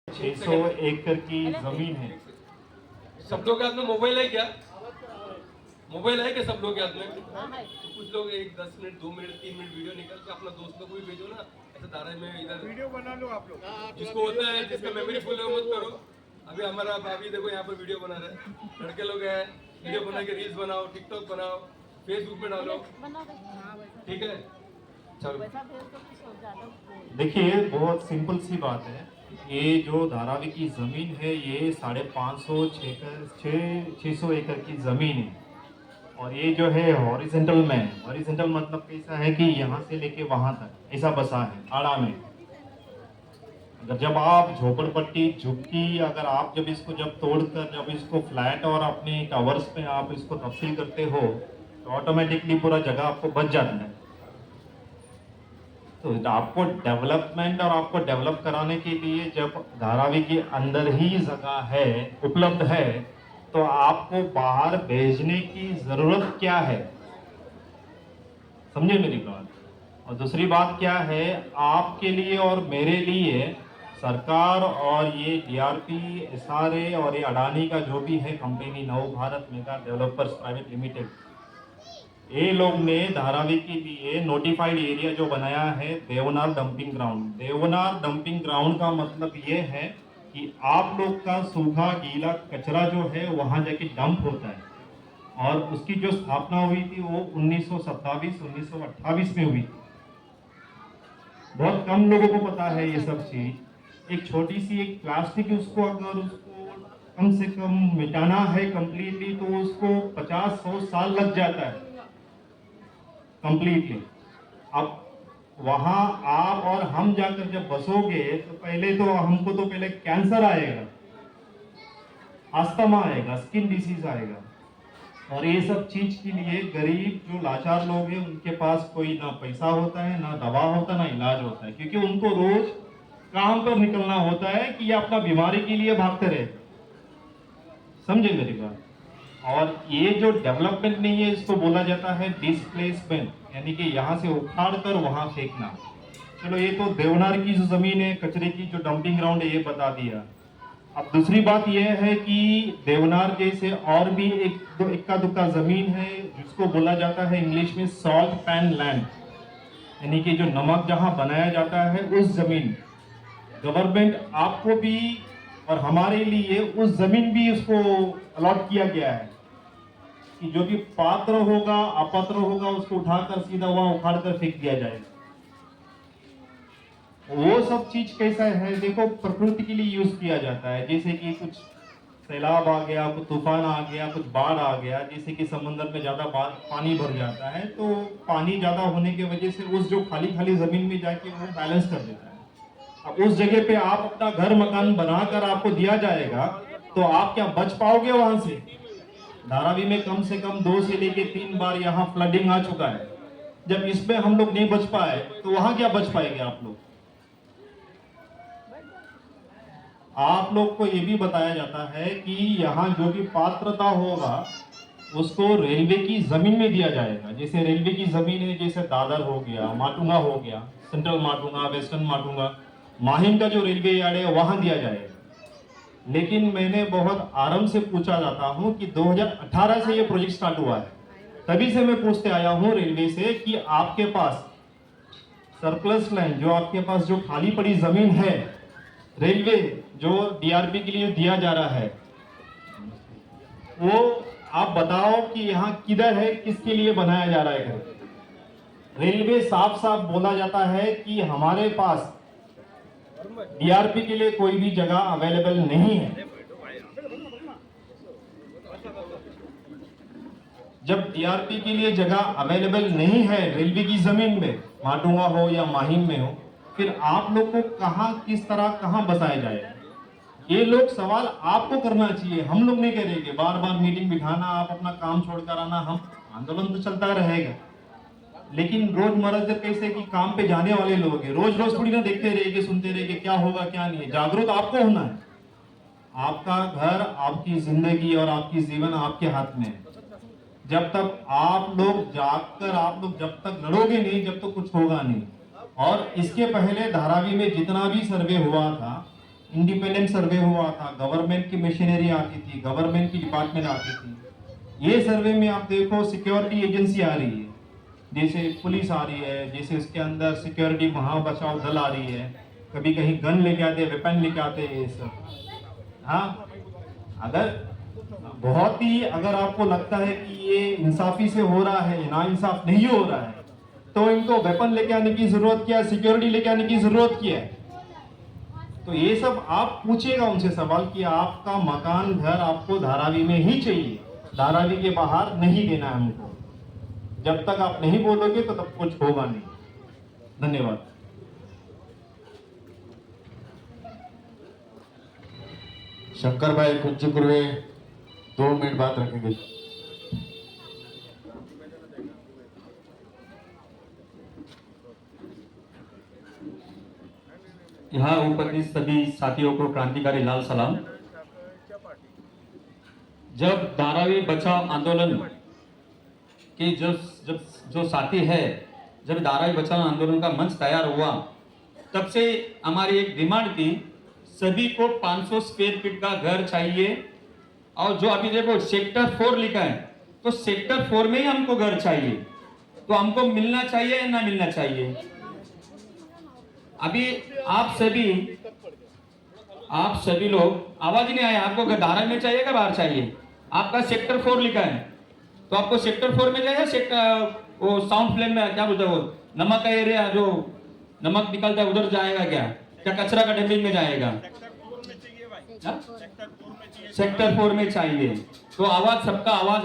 600 एकड़ की जमीन है। सब लोग के हाथ में मोबाइल है क्या? मोबाइल है क्या सब लोग के हाथ में? तो कुछ लोग 10 मिनट 2 मिनट 3 मिनट वीडियो निकाल के अपना दोस्तों को भी भेजो ना। ऐसे धारा में इधर वीडियो बना लो आप लोग। जिसको होता है, जिसका मेमोरी फुल है मत करो। अभी हमारा भाभी देखो यहाँ पर वीडियो बना रहे हैं, लड़के लोग हैं, वीडियो बना के रील्स बनाओ, टिकटॉक बनाओ, फेसबुक पे डालो, ठीक है? चलो देखिए बहुत सिंपल सी बात है। ये जो धारावी की जमीन है ये 650 एकड़ की जमीन है। और ये जो है हॉरिजेंटल में है। हॉरिजेंटल मतलब कैसा है कि यहाँ से लेके वहां तक ऐसा बसा है आड़ा में। अगर जब आप झोपड़पट्टी झुग्गी अगर आप जब तोड़कर जब इसको फ्लैट और अपने टावर्स पे आप इसको तब्दील करते हो तो ऑटोमेटिकली पूरा जगह आपको बच जाता है। तो आपको डेवलपमेंट और आपको डेवलप कराने के लिए जब धारावी के अंदर ही जगह है उपलब्ध है तो आपको बाहर भेजने की जरूरत क्या है? समझे मेरी बात। और दूसरी बात क्या है, आपके लिए और मेरे लिए सरकार और ये डीआरपी एसआरए और ये अडानी का जो भी है कंपनी नव Bharat mega developers private limited, ये लोग ने धारावी के लिए नोटिफाइड एरिया जो बनाया है Deonar dumping ground. Deonar dumping ground का मतलब ये है कि आप लोग का सूखा गीला कचरा जो है वहां जाके डंप होता है। और उसकी जो स्थापना हुई थी वो 1927-1928 में हुई थी। बहुत कम लोगों को पता है ये सब चीज। एक छोटी सी एक प्लास्टिक उसको अगर उसको कम से कम मिटाना है कंप्लीटली तो उसको 50-100 साल लग जाता है कंप्लीटली। अब वहां आप और हम जाकर जब बसोगे तो पहले तो हमको तो पहले कैंसर आएगा, अस्थमा आएगा, स्किन डिसीज आएगा। और ये सब चीज के लिए गरीब जो लाचार लोग हैं उनके पास कोई ना पैसा होता है, ना दवा होता, ना इलाज होता है, क्योंकि उनको रोज काम पर निकलना होता है कि ये अपना बीमारी के लिए भागते रहे। समझे मेरी बात। और ये जो डेवलपमेंट नहीं है इसको बोला जाता है डिस्प्लेसमेंट, यानी कि यहाँ से उखाड़ कर वहां फेंकना। चलो ये तो देवनार की जो जमीन है कचरे की जो डंपिंग ग्राउंड है ये बता दिया। अब दूसरी बात यह है कि देवनार जैसे और भी इक्का दुक्का जमीन है जिसको बोला जाता है इंग्लिश में सॉल्ट पैन लैंड, यानी कि जो नमक जहां बनाया जाता है उस जमीन गवर्नमेंट आपको भी और हमारे लिए उस जमीन भी उसको अलॉट किया गया है कि जो भी पात्र होगा अपात्र होगा उसको उठाकर सीधा वहां उखाड़कर फेंक दिया जाएगा। वो सब चीज कैसा है देखो, प्रकृति के लिए यूज किया जाता है। जैसे कि कुछ सैलाब आ गया, कुछ तूफान आ गया, कुछ बाढ़ आ गया, जैसे कि समंदर में ज्यादा पानी भर जाता है तो पानी ज्यादा होने की वजह से उस जो खाली खाली जमीन में जाके वो बैलेंस कर देता है। अब उस जगह पे आप अपना घर मकान बनाकर आपको दिया जाएगा तो आप क्या बच पाओगे वहां से? धारावी में कम से कम 2 से लेके 3 बार यहाँ फ्लडिंग आ चुका है। जब इसमें हम लोग नहीं बच पाए तो वहां क्या बच पाएंगे आप लोग? आप लोग को ये भी बताया जाता है कि यहाँ जो भी पात्रता होगा उसको रेलवे की जमीन में दिया जाएगा। जैसे रेलवे की जमीन है, जैसे दादर हो गया, माटुंगा हो गया, सेंट्रल माटुंगा, वेस्टर्न माटुंगा, माहिम का जो रेलवे यार्ड है वहां दिया जाएगा। लेकिन मैंने बहुत आराम से पूछा जाता हूं कि 2018 से ये प्रोजेक्ट स्टार्ट हुआ है, तभी से मैं पूछते आया हूं रेलवे से कि आपके पास सरप्लस लैंड जो आपके पास जो खाली पड़ी जमीन है रेलवे जो डीआरपी के लिए दिया जा रहा है वो आप बताओ कि यहाँ किधर है, किसके लिए बनाया जा रहा है। रेलवे साफ साफ बोला जाता है कि हमारे पास डीआरपी के लिए कोई भी जगह अवेलेबल नहीं है। जब डीआरपी के लिए जगह अवेलेबल नहीं है रेलवे की जमीन में, माटुंगा हो या माहिम में हो, फिर आप लोग को कहां किस तरह कहां बसाया जाए? ये लोग सवाल आपको करना चाहिए, हम लोग नहीं करेंगे। बार बार मीटिंग बिठाना, आप अपना काम छोड़कर आना, हम आंदोलन तो चलता रहेगा लेकिन रोजमर्रा जब कैसे कि काम पे जाने वाले लोग हैं, रोज रोज थोड़ी ना देखते रहेंगे, सुनते रहेंगे क्या होगा क्या नहीं है। जागरूक आपको होना है। आपका घर, आपकी जिंदगी और आपकी जीवन आपके हाथ में है। जब तक आप लोग जागकर आप लोग जब तक लड़ोगे नहीं जब तक कुछ होगा नहीं। और इसके पहले धारावी में जितना भी सर्वे हुआ था इंडिपेंडेंट सर्वे हुआ था, गवर्नमेंट की मशीनरी आती थी, गवर्नमेंट की डिपार्टमेंट आती थी। ये सर्वे में आप देखो सिक्योरिटी एजेंसी आ रही है, जैसे पुलिस आ रही है, जैसे उसके अंदर सिक्योरिटी महा बचाव दल आ रही है, कभी कहीं गन लेके आते, वेपन लेके आते हैं, ये सब। हाँ, अगर बहुत ही अगर आपको लगता है कि ये इंसाफी से हो रहा है, ना इंसाफ नहीं हो रहा है, तो इनको वेपन लेके आने की जरूरत क्या है, सिक्योरिटी लेके आने की जरूरत क्या है? तो ये सब आप पूछिएगा उनसे सवाल कि आपका मकान घर आपको धारावी में ही चाहिए, धारावी के बाहर नहीं देना है हमको। जब तक आप नहीं बोलोगे तो तब कुछ होगा नहीं। धन्यवाद। शंकर भाई कुंज कुर्वे 2 मिनट बात रखेंगे। यहाँ उपस्थित सभी साथियों को क्रांतिकारी लाल सलाम। जब धारावी बचाओ आंदोलन के जो साथी है, जब धारावी बचाओ आंदोलन का मंच तैयार हुआ, तब से हमारी एक डिमांड थी, सभी को 500 स्क्वायर फीट का घर चाहिए। और जो अभी देखो सेक्टर 4 लिखा है, तो सेक्टर 4 में ही हमको घर चाहिए। तो हमको मिलना चाहिए या ना मिलना चाहिए? अभी आप सभी लोग आवाज नहीं आया, आपको धारा में चाहिए क्या बाहर चाहिए? आपका सेक्टर 4 लिखा है, तो आपको सेक्टर 4 में जाए, सेक्टर वो साउंड फ्लेम में क्या बोलते हैं, वो नमक का एरिया जो नमक निकलता है उधर जाएगा क्या कचरा का डंपिंग में जाएगा? सेक्टर 4 में चाहिए। तो आवाज सबका आवाज